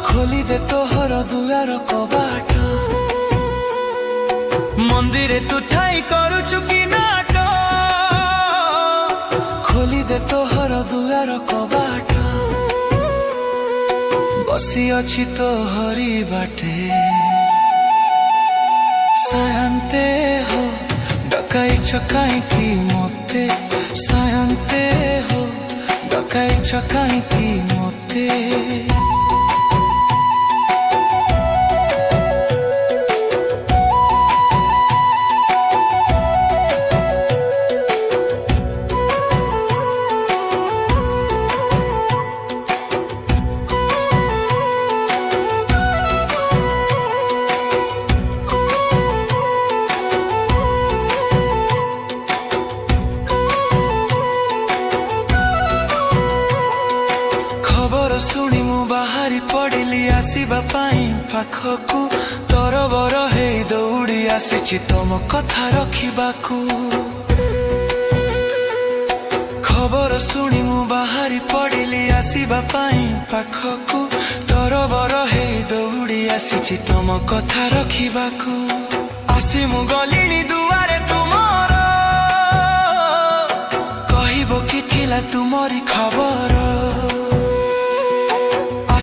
खोली दे तोहर दुआर कबाट मंदिरे तू ठाई करुचु कि नाट खोली दे तोहर दुआर कबाट बसी अछि तोहरी बाटे सायंते हो डकाई छकाई की मोते सायंते हो डकाई छकाई की मोते खबर शुणी मु बाहरी पड़िली आसवा पाखकू तरबर हे दौड़ी आसी तुम कथा रखिबाकू खबर शुणी मु बाहरी पड़िली आसवा पाखकू तरबर हे दौड़ी आसी तुम कथा रखिबाकू आसी मु गलिणी दुआरे तुमर कहबो कि थिला तुमरी खबर